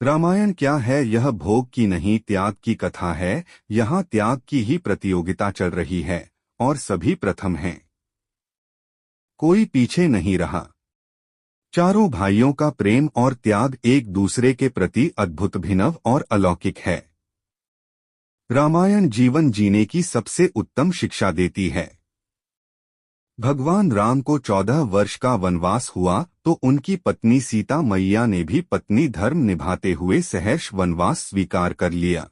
रामायण क्या है? यह भोग की नहीं त्याग की कथा है। यहाँ त्याग की ही प्रतियोगिता चल रही है और सभी प्रथम हैं। कोई पीछे नहीं रहा। चारों भाइयों का प्रेम और त्याग एक दूसरे के प्रति अद्भुत भिनव और अलौकिक है। रामायण जीवन जीने की सबसे उत्तम शिक्षा देती है। भगवान राम को 14 वर्ष का वनवास हुआ तो उनकी पत्नी सीता मैया ने भी पत्नी धर्म निभाते हुए सहर्ष वनवास स्वीकार कर लिया।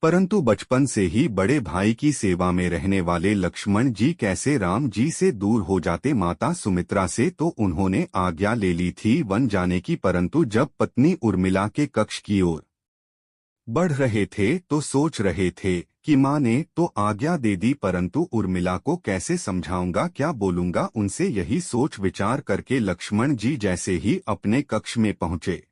परंतु बचपन से ही बड़े भाई की सेवा में रहने वाले लक्ष्मण जी कैसे राम जी से दूर हो जाते। माता सुमित्रा से तो उन्होंने आज्ञा ले ली थी वन जाने की, परंतु जब पत्नी उर्मिला के कक्ष की ओर बढ़ रहे थे तो सोच रहे थे कि माँ ने तो आज्ञा दे दी, परंतु उर्मिला को कैसे समझाऊंगा, क्या बोलूंगा उनसे। यही सोच विचार करके लक्ष्मण जी जैसे ही अपने कक्ष में पहुंचे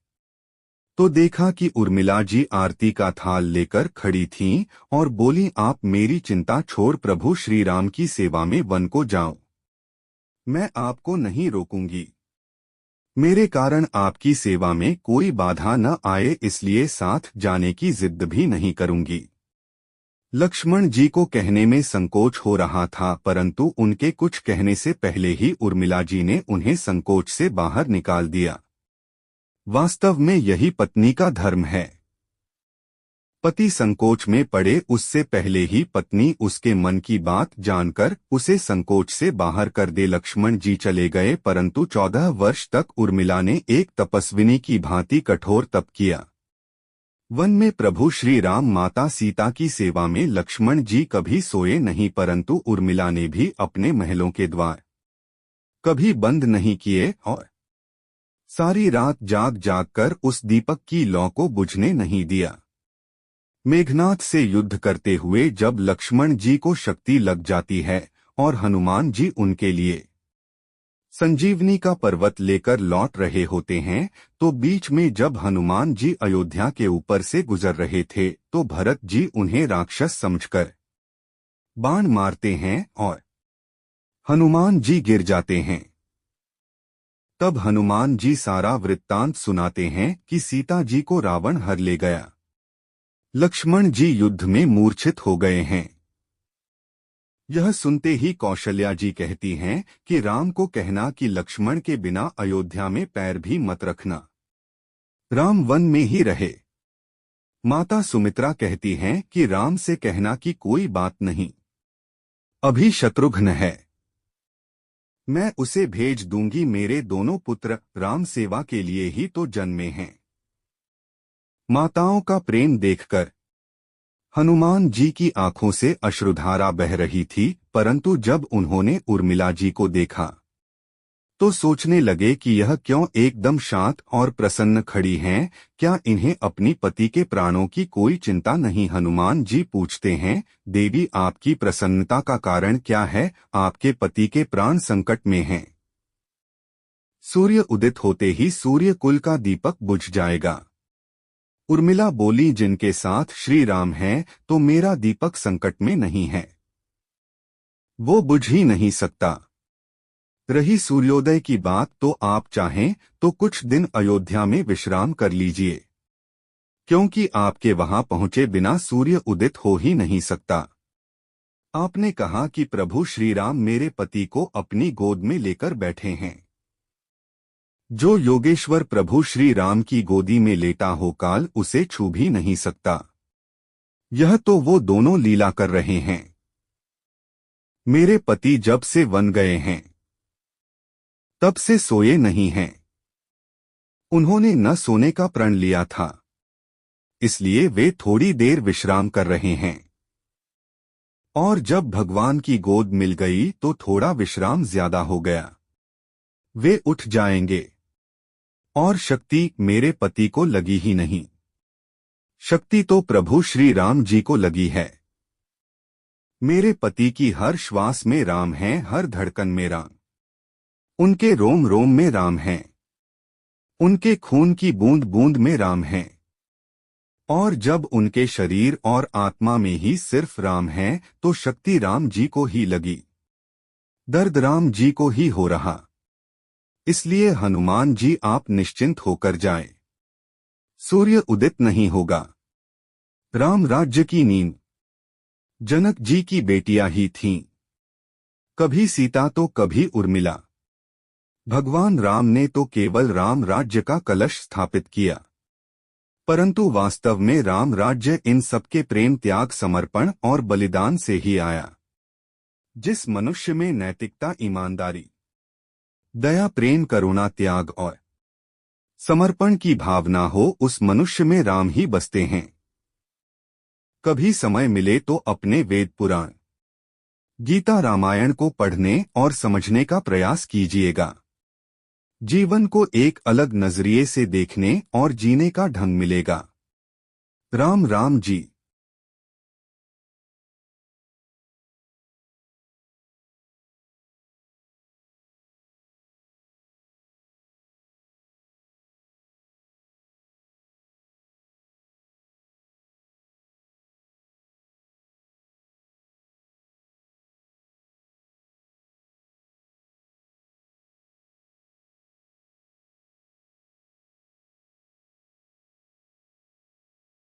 तो देखा कि उर्मिला जी आरती का थाल लेकर खड़ी थीं और बोली, आप मेरी चिंता छोड़ प्रभु श्री राम की सेवा में वन को जाओ। मैं आपको नहीं रोकूंगी। मेरे कारण आपकी सेवा में कोई बाधा न आए, इसलिए साथ जाने की जिद भी नहीं करूंगी। लक्ष्मण जी को कहने में संकोच हो रहा था, परंतु उनके कुछ कहने से पहले ही उर्मिला जी ने उन्हें संकोच से बाहर निकाल दिया। वास्तव में यही पत्नी का धर्म है। पति संकोच में पड़े उससे पहले ही पत्नी उसके मन की बात जानकर उसे संकोच से बाहर कर दे। लक्ष्मण जी चले गए, परंतु 14 वर्ष तक उर्मिला ने एक तपस्विनी की भांति कठोर तप किया। वन में प्रभु श्री राम माता सीता की सेवा में लक्ष्मण जी कभी सोए नहीं, परंतु उर्मिला ने भी अपने महलों के द्वार कभी बंद नहीं किए और सारी रात जाग जाग कर उस दीपक की लौ को बुझने नहीं दिया। मेघनाथ से युद्ध करते हुए जब लक्ष्मण जी को शक्ति लग जाती है और हनुमान जी उनके लिए संजीवनी का पर्वत लेकर लौट रहे होते हैं, तो बीच में जब हनुमान जी अयोध्या के ऊपर से गुजर रहे थे तो भरत जी उन्हें राक्षस समझकर बाण मारते हैं और हनुमान जी गिर जाते हैं। तब हनुमान जी सारा वृत्तांत सुनाते हैं कि सीता जी को रावण हर ले गया। लक्ष्मण जी युद्ध में मूर्छित हो गए हैं। यह सुनते ही कौशल्या जी कहती हैं कि राम को कहना कि लक्ष्मण के बिना अयोध्या में पैर भी मत रखना, राम वन में ही रहे। माता सुमित्रा कहती हैं कि राम से कहना कि कोई बात नहीं, अभी शत्रुघ्न है, मैं उसे भेज दूंगी। मेरे दोनों पुत्र राम सेवा के लिए ही तो जन्मे हैं। माताओं का प्रेम देखकर हनुमान जी की आंखों से अश्रुधारा बह रही थी, परंतु जब उन्होंने उर्मिला जी को देखा तो सोचने लगे कि यह क्यों एकदम शांत और प्रसन्न खड़ी हैं, क्या इन्हें अपनी पति के प्राणों की कोई चिंता नहीं। हनुमान जी पूछते हैं, देवी आपकी प्रसन्नता का कारण क्या है? आपके पति के प्राण संकट में हैं। सूर्य उदित होते ही सूर्य कुल का दीपक बुझ जाएगा। उर्मिला बोली, जिनके साथ श्री राम हैं तो मेरा दीपक संकट में नहीं है, वो बुझ ही नहीं सकता। रही सूर्योदय की बात, तो आप चाहें तो कुछ दिन अयोध्या में विश्राम कर लीजिए, क्योंकि आपके वहां पहुंचे बिना सूर्य उदित हो ही नहीं सकता। आपने कहा कि प्रभु श्री राम मेरे पति को अपनी गोद में लेकर बैठे हैं। जो योगेश्वर प्रभु श्री राम की गोदी में लेटा हो काल उसे छू भी नहीं सकता। यह तो वो दोनों लीला कर रहे हैं। मेरे पति जब से वन गए हैं तब से सोए नहीं हैं। उन्होंने न सोने का प्रण लिया था, इसलिए वे थोड़ी देर विश्राम कर रहे हैं, और जब भगवान की गोद मिल गई तो थोड़ा विश्राम ज्यादा हो गया। वे उठ जाएंगे। और शक्ति मेरे पति को लगी ही नहीं, शक्ति तो प्रभु श्री राम जी को लगी है। मेरे पति की हर श्वास में राम है, हर धड़कन में राम, उनके रोम रोम में राम है, उनके खून की बूंद बूंद में राम है। और जब उनके शरीर और आत्मा में ही सिर्फ राम है तो शक्ति राम जी को ही लगी, दर्द राम जी को ही हो रहा। इसलिए हनुमान जी आप निश्चिंत होकर जाएं। सूर्य उदित नहीं होगा। राम राज्य की नींव जनक जी की बेटियां ही थीं। कभी सीता तो कभी उर्मिला। भगवान राम ने तो केवल राम राज्य का कलश स्थापित किया, परंतु वास्तव में राम राज्य इन सबके प्रेम, त्याग, समर्पण और बलिदान से ही आया। जिस मनुष्य में नैतिकता, ईमानदारी, दया, प्रेम, करुणा, त्याग और समर्पण की भावना हो, उस मनुष्य में राम ही बसते हैं। कभी समय मिले तो अपने वेद, पुराण, गीता, रामायण को पढ़ने और समझने का प्रयास कीजिएगा। जीवन को एक अलग नजरिए से देखने और जीने का ढंग मिलेगा। राम राम जी।